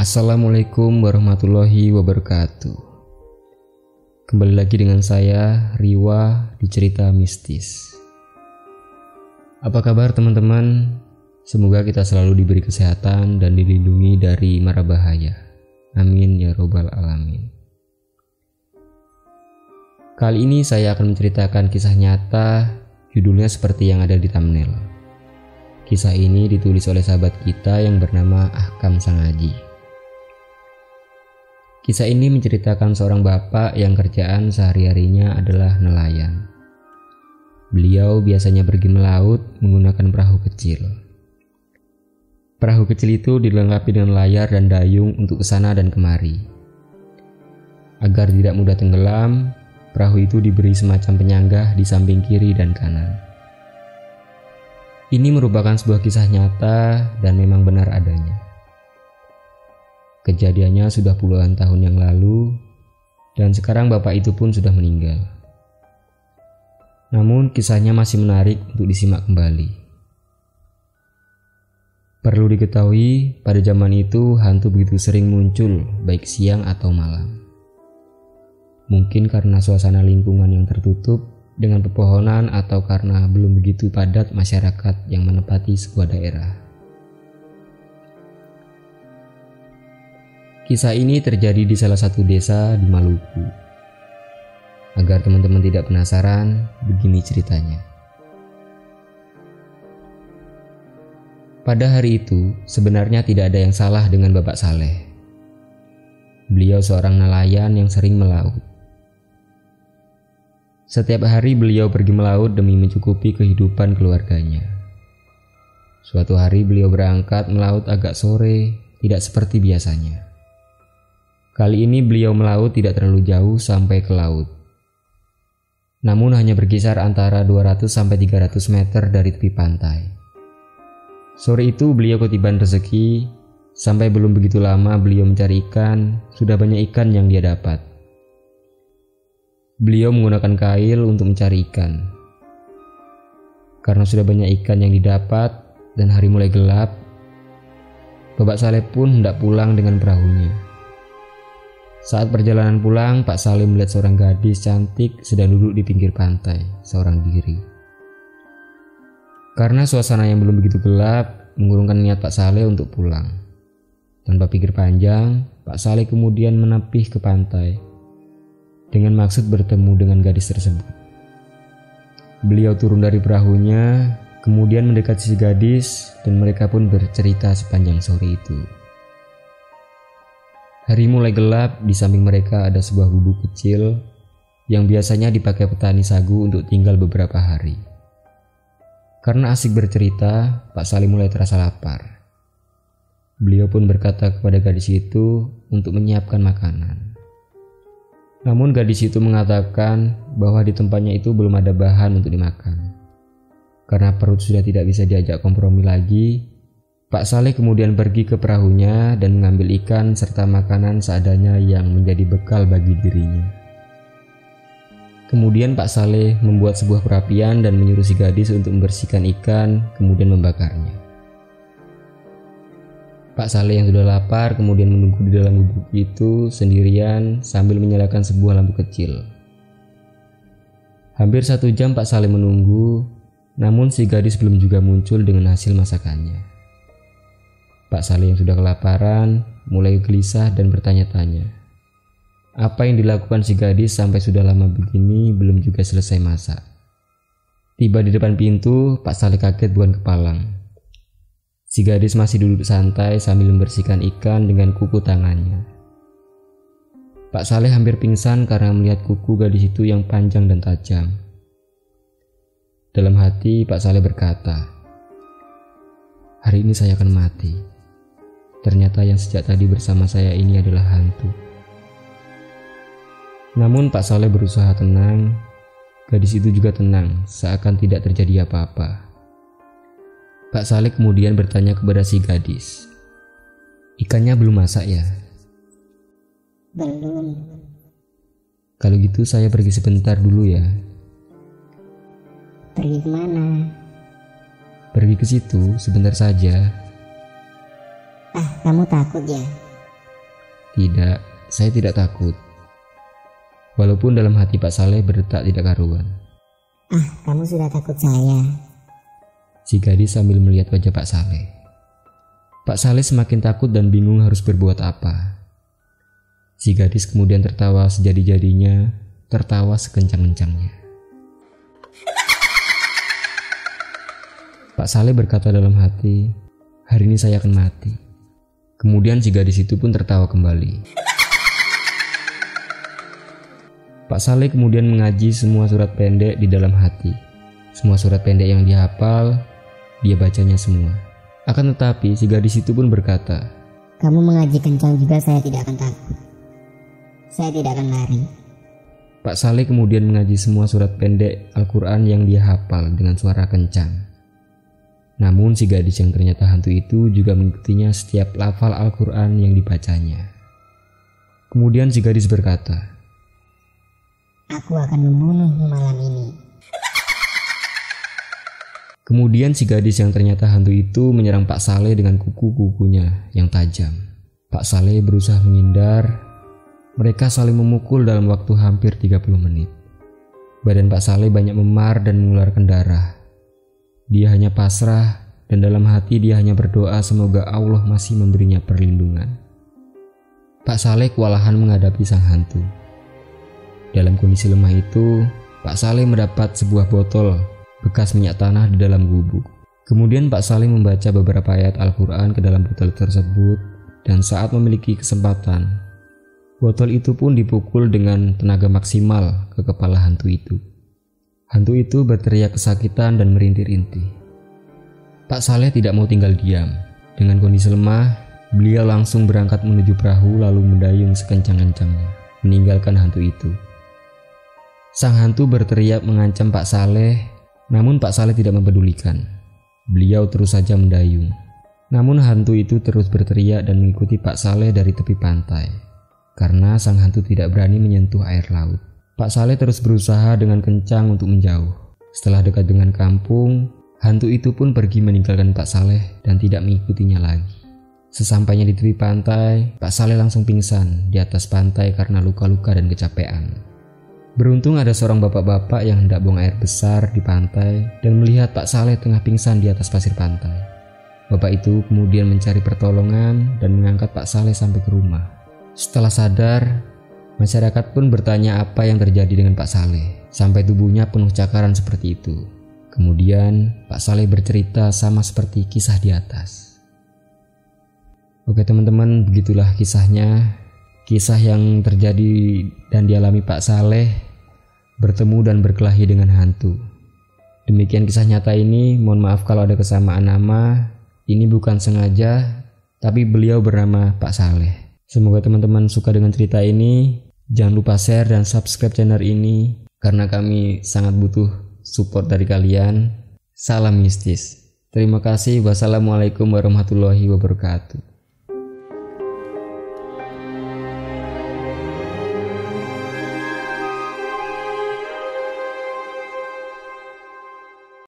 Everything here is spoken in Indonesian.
Assalamualaikum warahmatullahi wabarakatuh. Kembali lagi dengan saya, Riwa, di Cerita Mistis. Apa kabar teman-teman? Semoga kita selalu diberi kesehatan dan dilindungi dari mara bahaya. Amin ya robbal alamin. Kali ini saya akan menceritakan kisah nyata, judulnya seperti yang ada di thumbnail. Kisah ini ditulis oleh sahabat kita yang bernama Ahkam Sangaji. Kisah ini menceritakan seorang bapak yang kerjaan sehari-harinya adalah nelayan. Beliau biasanya pergi melaut menggunakan perahu kecil. Perahu kecil itu dilengkapi dengan layar dan dayung untuk kesana dan kemari. Agar tidak mudah tenggelam, perahu itu diberi semacam penyanggah di samping kiri dan kanan. Ini merupakan sebuah kisah nyata dan memang benar adanya. Kejadiannya sudah puluhan tahun yang lalu, dan sekarang bapak itu pun sudah meninggal. Namun kisahnya masih menarik untuk disimak kembali. Perlu diketahui, pada zaman itu hantu begitu sering muncul, baik siang atau malam. Mungkin karena suasana lingkungan yang tertutup dengan pepohonan atau karena belum begitu padat masyarakat yang menempati sebuah daerah. Kisah ini terjadi di salah satu desa di Maluku. Agar teman-teman tidak penasaran, begini ceritanya. Pada hari itu, sebenarnya tidak ada yang salah dengan Bapak Saleh. Beliau seorang nelayan yang sering melaut. Setiap hari beliau pergi melaut demi mencukupi kehidupan keluarganya. Suatu hari beliau berangkat melaut agak sore, tidak seperti biasanya. Kali ini beliau melaut tidak terlalu jauh sampai ke laut. Namun hanya berkisar antara 200-300 meter dari tepi pantai. Sore itu beliau ketiban rezeki, sampai belum begitu lama beliau mencari ikan, sudah banyak ikan yang dia dapat. Beliau menggunakan kail untuk mencari ikan. Karena sudah banyak ikan yang didapat dan hari mulai gelap, Bapak Saleh pun hendak pulang dengan perahunya. Saat perjalanan pulang, Pak Saleh melihat seorang gadis cantik sedang duduk di pinggir pantai, seorang diri. Karena suasana yang belum begitu gelap, mengurungkan niat Pak Saleh untuk pulang. Tanpa pikir panjang, Pak Saleh kemudian menapih ke pantai, dengan maksud bertemu dengan gadis tersebut. Beliau turun dari perahunya, kemudian mendekati si gadis, dan mereka pun bercerita sepanjang sore itu. Hari mulai gelap, di samping mereka ada sebuah gubuk kecil yang biasanya dipakai petani sagu untuk tinggal beberapa hari. Karena asik bercerita, Pak Saleh mulai terasa lapar. Beliau pun berkata kepada gadis itu untuk menyiapkan makanan. Namun gadis itu mengatakan bahwa di tempatnya itu belum ada bahan untuk dimakan. Karena perut sudah tidak bisa diajak kompromi lagi, Pak Saleh kemudian pergi ke perahunya dan mengambil ikan serta makanan seadanya yang menjadi bekal bagi dirinya. Kemudian Pak Saleh membuat sebuah perapian dan menyuruh si gadis untuk membersihkan ikan, kemudian membakarnya. Pak Saleh yang sudah lapar kemudian menunggu di dalam gubuk itu sendirian sambil menyalakan sebuah lampu kecil. Hampir 1 jam Pak Saleh menunggu, namun si gadis belum juga muncul dengan hasil masakannya. Pak Saleh yang sudah kelaparan mulai gelisah dan bertanya-tanya, apa yang dilakukan si gadis sampai sudah lama begini belum juga selesai masak. Tiba di depan pintu, Pak Saleh kaget bukan kepalang. Si gadis masih duduk santai sambil membersihkan ikan dengan kuku tangannya. Pak Saleh hampir pingsan karena melihat kuku gadis itu yang panjang dan tajam. Dalam hati Pak Saleh berkata, hari ini saya akan mati. Ternyata yang sejak tadi bersama saya ini adalah hantu. Namun Pak Saleh berusaha tenang. Gadis itu juga tenang, seakan tidak terjadi apa-apa. Pak Saleh kemudian bertanya kepada si gadis, ikannya belum masak ya? Belum. Kalau gitu saya pergi sebentar dulu ya. Pergi kemana? Pergi ke situ sebentar saja. Ah, kamu takut ya? Tidak, saya tidak takut. Walaupun dalam hati Pak Saleh berdetak tidak karuan. Ah, kamu sudah takut saya. Si gadis sambil melihat wajah Pak Saleh. Pak Saleh semakin takut dan bingung harus berbuat apa. Si gadis kemudian tertawa sejadi-jadinya, tertawa sekencang-kencangnya. Pak Saleh berkata dalam hati, hari ini saya akan mati. Kemudian si gadis itu pun tertawa kembali. Pak Saleh kemudian mengaji semua surat pendek di dalam hati. Semua surat pendek yang dihafal, dia bacanya semua. Akan tetapi si gadis itu pun berkata, kamu mengaji kencang juga, saya tidak akan takut. Saya tidak akan lari. Pak Saleh kemudian mengaji semua surat pendek Al-Quran yang dia hafal dengan suara kencang. Namun si gadis yang ternyata hantu itu juga mengikutinya setiap lafal Al-Quran yang dibacanya. Kemudian si gadis berkata, aku akan membunuhmu malam ini. Kemudian si gadis yang ternyata hantu itu menyerang Pak Saleh dengan kuku-kukunya yang tajam. Pak Saleh berusaha menghindar. Mereka saling memukul dalam waktu hampir 30 menit. Badan Pak Saleh banyak memar dan mengeluarkan darah. Dia hanya pasrah dan dalam hati dia hanya berdoa semoga Allah masih memberinya perlindungan. Pak Saleh kewalahan menghadapi sang hantu. Dalam kondisi lemah itu, Pak Saleh mendapat sebuah botol bekas minyak tanah di dalam gubuk. Kemudian Pak Saleh membaca beberapa ayat Al-Quran ke dalam botol tersebut dan saat memiliki kesempatan, botol itu pun dipukul dengan tenaga maksimal ke kepala hantu itu. Hantu itu berteriak kesakitan dan merintih-rintih. Pak Saleh tidak mau tinggal diam. Dengan kondisi lemah, beliau langsung berangkat menuju perahu lalu mendayung sekencang-kencangnya, meninggalkan hantu itu. Sang hantu berteriak mengancam Pak Saleh, namun Pak Saleh tidak mempedulikan. Beliau terus saja mendayung. Namun hantu itu terus berteriak dan mengikuti Pak Saleh dari tepi pantai, karena sang hantu tidak berani menyentuh air laut. Pak Saleh terus berusaha dengan kencang untuk menjauh. Setelah dekat dengan kampung, hantu itu pun pergi meninggalkan Pak Saleh dan tidak mengikutinya lagi. Sesampainya di tepi pantai, Pak Saleh langsung pingsan di atas pantai karena luka-luka dan kecapean. Beruntung ada seorang bapak-bapak yang hendak buang air besar di pantai dan melihat Pak Saleh tengah pingsan di atas pasir pantai. Bapak itu kemudian mencari pertolongan dan mengangkat Pak Saleh sampai ke rumah. Setelah sadar, masyarakat pun bertanya apa yang terjadi dengan Pak Saleh sampai tubuhnya penuh cakaran seperti itu. Kemudian Pak Saleh bercerita sama seperti kisah di atas. Oke teman-teman, begitulah kisahnya. Kisah yang terjadi dan dialami Pak Saleh bertemu dan berkelahi dengan hantu. Demikian kisah nyata ini. Mohon maaf kalau ada kesamaan nama. Ini bukan sengaja, tapi beliau bernama Pak Saleh. Semoga teman-teman suka dengan cerita ini. Jangan lupa share dan subscribe channel ini karena kami sangat butuh support dari kalian. Salam mistis. Terima kasih. Wassalamualaikum warahmatullahi wabarakatuh.